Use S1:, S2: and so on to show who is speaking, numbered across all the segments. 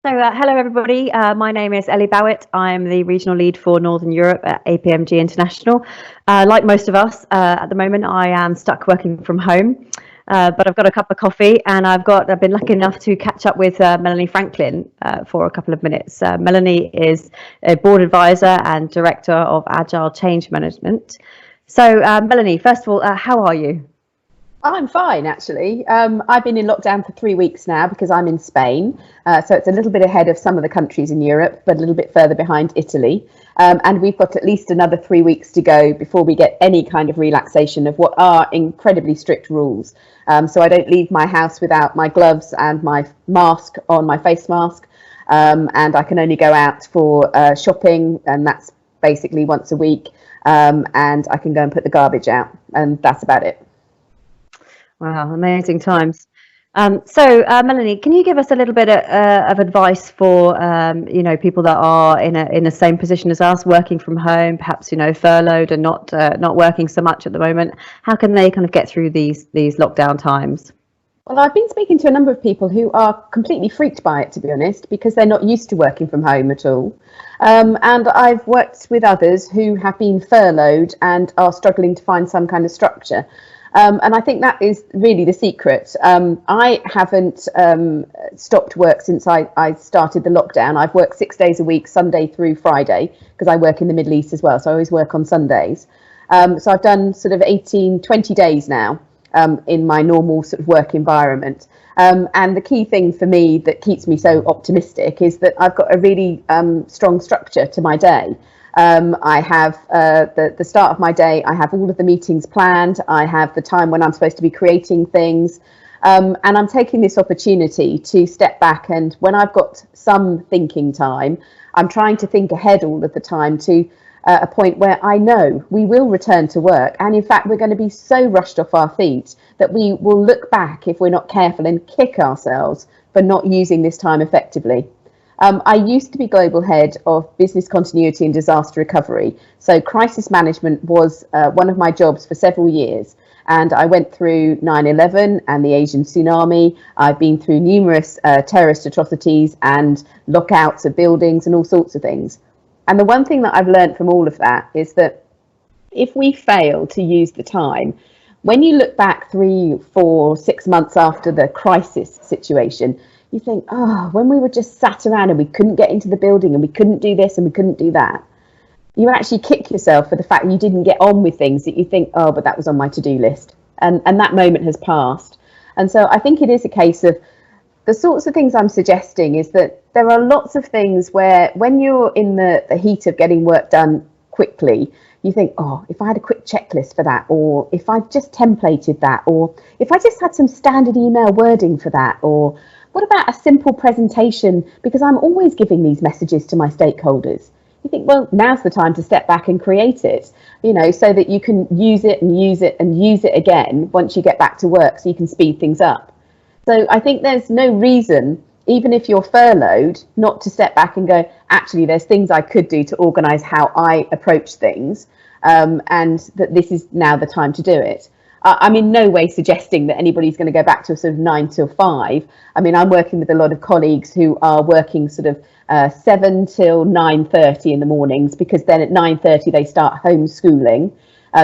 S1: Hello everybody. My name is Ellie Bowett. I'm the regional lead for Northern Europe at APMG International. Like most of us, at the moment, I am stuck working from home, but I've got a cup of coffee and I've been lucky enough to catch up with Melanie Franklin for a couple of minutes. Melanie is a board advisor and director of Agile Change Management. Melanie, first of all, how are you?
S2: I'm fine, actually. I've been in lockdown for 3 weeks now because I'm in Spain. So it's a little bit ahead of some of the countries in Europe, but a little bit further behind Italy. And we've got at least another 3 weeks to go before we get any kind of relaxation of what are incredibly strict rules. So I don't leave my house without my gloves and my mask on, my face mask. And I can only go out for shopping, and that's basically once a week. And I can go and put the garbage out, and that's about it.
S1: Wow, amazing times. Melanie, can you give us a little bit of advice for people that are in the same position as us, working from home, perhaps furloughed and not working so much at the moment? How can they kind of get through these lockdown times?
S2: Well, I've been speaking to a number of people who are completely freaked by it, to be honest, because they're not used to working from home at all. And I've worked with others who have been furloughed and are struggling to find some kind of structure. And I think that is really the secret. I haven't stopped work since I started the lockdown. I've worked 6 days a week, Sunday through Friday, because I work in the Middle East as well. So I always work on Sundays. So I've done sort of 18, 20 days now in my normal sort of work environment. And the key thing for me that keeps me so optimistic is that I've got a really strong structure to my day. I have the start of my day, I have all of the meetings planned, I have the time when I'm supposed to be creating things, and I'm taking this opportunity to step back, and when I've got some thinking time, I'm trying to think ahead all of the time to a point where I know we will return to work, and in fact we're going to be so rushed off our feet that we will look back, if we're not careful, and kick ourselves for not using this time effectively. I used to be global head of business continuity and disaster recovery. So crisis management was one of my jobs for several years. And I went through 9/11 and the Asian tsunami. I've been through numerous terrorist atrocities and lockouts of buildings and all sorts of things. And the one thing that I've learned from all of that is that if we fail to use the time, when you look back 3, 4, 6 months after the crisis situation, you think, oh, when we were just sat around and we couldn't get into the building and we couldn't do this and we couldn't do that, you actually kick yourself for the fact that you didn't get on with things that you think, oh, but that was on my to-do list. And that moment has passed. And so I think it is a case of the sorts of things I'm suggesting is that there are lots of things where when you're in the heat of getting work done quickly, you think, oh, if I had a quick checklist for that, or if I just templated that, or if I just had some standard email wording for that, or what about a simple presentation? Because I'm always giving these messages to my stakeholders. You think, well, now's the time to step back and create it, so that you can use it and use it and use it again once you get back to work, so you can speed things up. So I think there's no reason, even if you're furloughed, not to step back and go, actually, there's things I could do to organise how I approach things, and that this is now the time to do it. I'm in no way suggesting that anybody's going to go back to a sort of 9 till 5. I mean, I'm working with a lot of colleagues who are working sort of 7 till 9:30 in the mornings, because then at 9:30 they start homeschooling.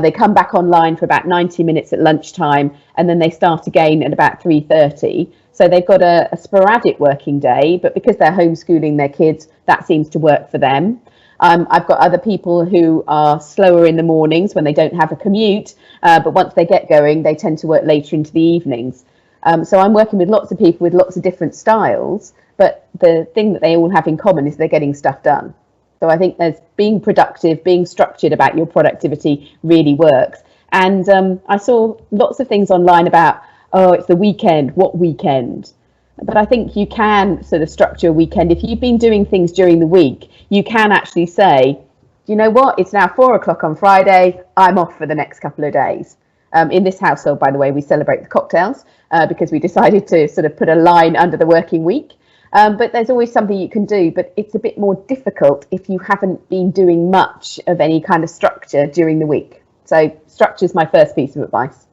S2: They come back online for about 90 minutes at lunchtime, and then they start again at about 3:30. So they've got a sporadic working day, but because they're homeschooling their kids, that seems to work for them. I've got other people who are slower in the mornings when they don't have a commute, but once they get going, they tend to work later into the evenings. So I'm working with lots of people with lots of different styles, but the thing that they all have in common is they're getting stuff done. So I think there's being productive, being structured about your productivity really works. And I saw lots of things online about, oh, it's the weekend, what weekend? But I think you can sort of structure a weekend. If you've been doing things during the week, you can actually say, you know what, it's now 4 o'clock on Friday, I'm off for the next couple of days. In this household, by the way, we celebrate the cocktails because we decided to sort of put a line under the working week. But there's always something you can do, but it's a bit more difficult if you haven't been doing much of any kind of structure during the week. So structure is my first piece of advice.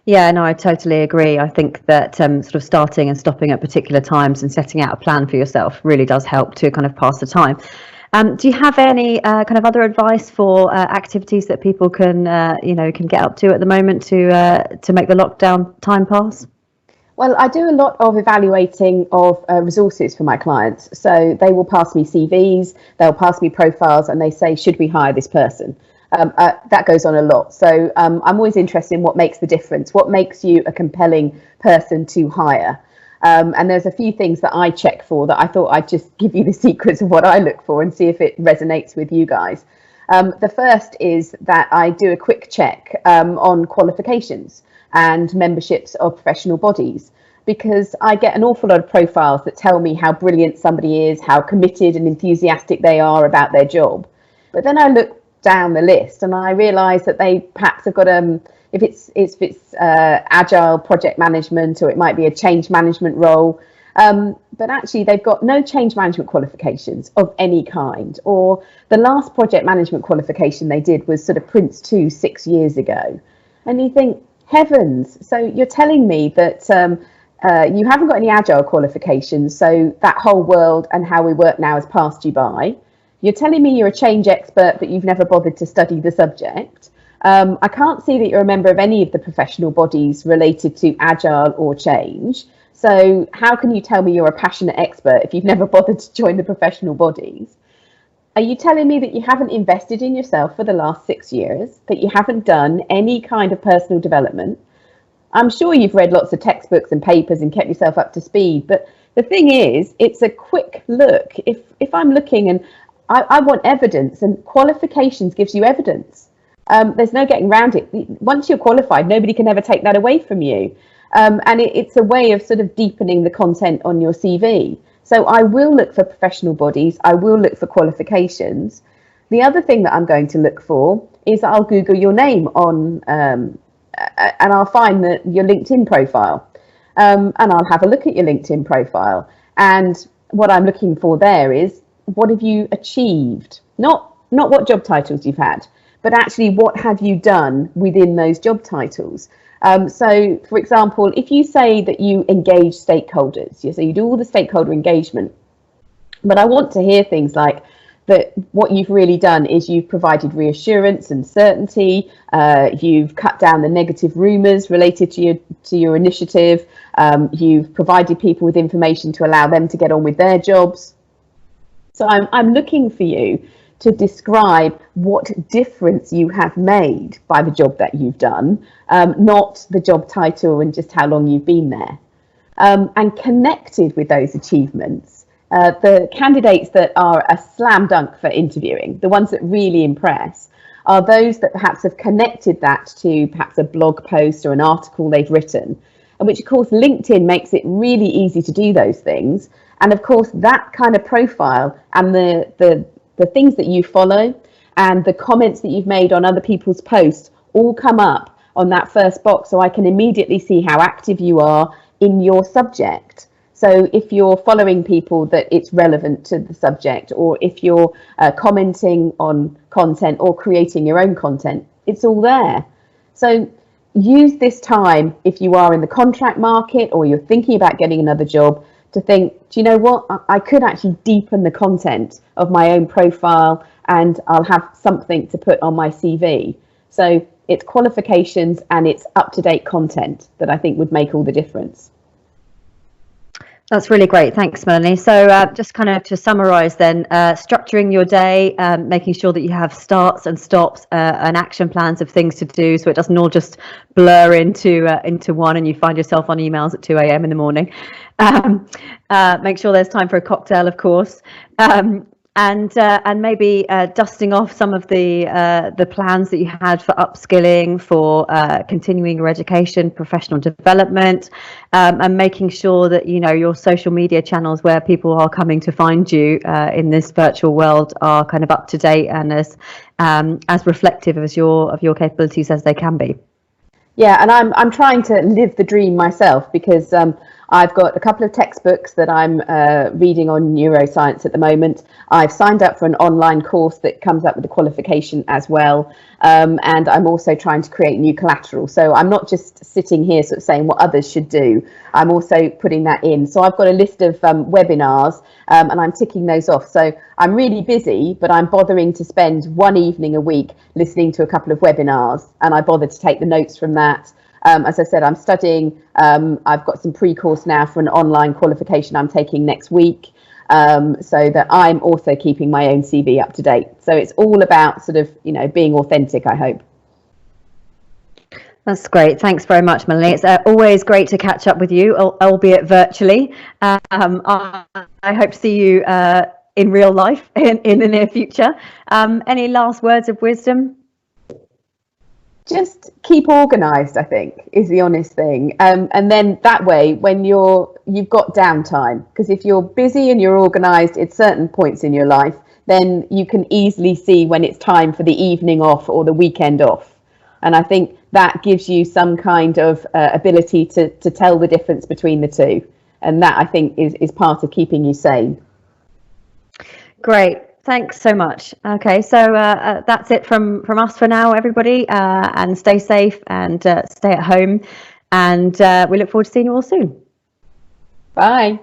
S1: Yeah, no, I totally agree. I think that sort of starting and stopping at particular times and setting out a plan for yourself really does help to kind of pass the time. Do you have any kind of other advice for activities that people can, can get up to at the moment to make the lockdown time pass?
S2: Well, I do a lot of evaluating of resources for my clients. So they will pass me CVs, they'll pass me profiles, and they say, should we hire this person? That goes on a lot. So I'm always interested in what makes the difference, what makes you a compelling person to hire. And there's a few things that I check for that I thought I'd just give you the secrets of what I look for and see if it resonates with you guys. The first is that I do a quick check on qualifications and memberships of professional bodies, because I get an awful lot of profiles that tell me how brilliant somebody is, how committed and enthusiastic they are about their job. But then I look down the list and I realise that they perhaps have got if it's agile project management, or it might be a change management role, but actually they've got no change management qualifications of any kind, or the last project management qualification they did was sort of Prince 2 6 years ago. And you think, heavens, so you're telling me that you haven't got any agile qualifications, so that whole world and how we work now has passed you by. You're telling me you're a change expert, but you've never bothered to study the subject. I can't see that you're a member of any of the professional bodies related to agile or change. So how can you tell me you're a passionate expert if you've never bothered to join the professional bodies? Are you telling me that you haven't invested in yourself for the last 6 years, that you haven't done any kind of personal development? I'm sure you've read lots of textbooks and papers and kept yourself up to speed, but the thing is, it's a quick look. If I'm looking and I want evidence, and qualifications gives you evidence. There's no getting around it. Once you're qualified, nobody can ever take that away from you. And it's a way of sort of deepening the content on your CV. So I will look for professional bodies. I will look for qualifications. The other thing that I'm going to look for is I'll Google your name on, and I'll find your LinkedIn profile. And I'll have a look at your LinkedIn profile. And what I'm looking for there is, what have you achieved? Not what job titles you've had, but actually what have you done within those job titles? So, for example, if you say that you engage stakeholders, so you do all the stakeholder engagement, but I want to hear things like that what you've really done is you've provided reassurance and certainty, you've cut down the negative rumours related to your initiative, you've provided people with information to allow them to get on with their jobs. So I'm looking for you to describe what difference you have made by the job that you've done, not the job title and just how long you've been there. And connected with those achievements, the candidates that are a slam dunk for interviewing, the ones that really impress, are those that perhaps have connected that to perhaps a blog post or an article they've written, and which of course LinkedIn makes it really easy to do those things. And of course that kind of profile and the things that you follow and the comments that you've made on other people's posts all come up on that first box, so I can immediately see how active you are in your subject. So if you're following people that it's relevant to the subject, or if you're commenting on content or creating your own content, it's all there. So use this time, if you are in the contract market or you're thinking about getting another job, to think, do you know what, I could actually deepen the content of my own profile and I'll have something to put on my CV. So it's qualifications and it's up-to-date content that I think would make all the difference.
S1: That's really great. Thanks, Melanie. So just kind of to summarize then, structuring your day, making sure that you have starts and stops and action plans of things to do, so it doesn't all just blur into one and you find yourself on emails at 2 a.m. in the morning. Make sure there's time for a cocktail, of course. And maybe dusting off some of the plans that you had for upskilling, for continuing your education, professional development, and making sure that your social media channels where people are coming to find you in this virtual world are kind of up to date and as reflective of your capabilities as they can be.
S2: Yeah, and I'm trying to live the dream myself, because I've got a couple of textbooks that I'm reading on neuroscience at the moment. I've signed up for an online course that comes up with the qualification as well. And I'm also trying to create new collateral. So I'm not just sitting here sort of saying what others should do. I'm also putting that in. So I've got a list of webinars and I'm ticking those off. So I'm really busy, but I'm bothering to spend one evening a week listening to a couple of webinars, and I bother to take the notes from that. As I said, I'm studying. I've got some pre-course now for an online qualification I'm taking next week, so that I'm also keeping my own CV up to date. So it's all about sort of, being authentic, I hope.
S1: That's great. Thanks very much, Melanie. It's always great to catch up with you, albeit virtually. I hope to see you in real life in the near future. Any last words of wisdom?
S2: Just keep organised, I think, is the honest thing. And then that way, when you've got downtime, because if you're busy and you're organised at certain points in your life, then you can easily see when it's time for the evening off or the weekend off. And I think that gives you some kind of ability to tell the difference between the two. And that, I think, is part of keeping you sane.
S1: Great. Thanks so much. Okay, so that's it from us for now, everybody, and stay safe and stay at home. And we look forward to seeing you all soon.
S2: Bye.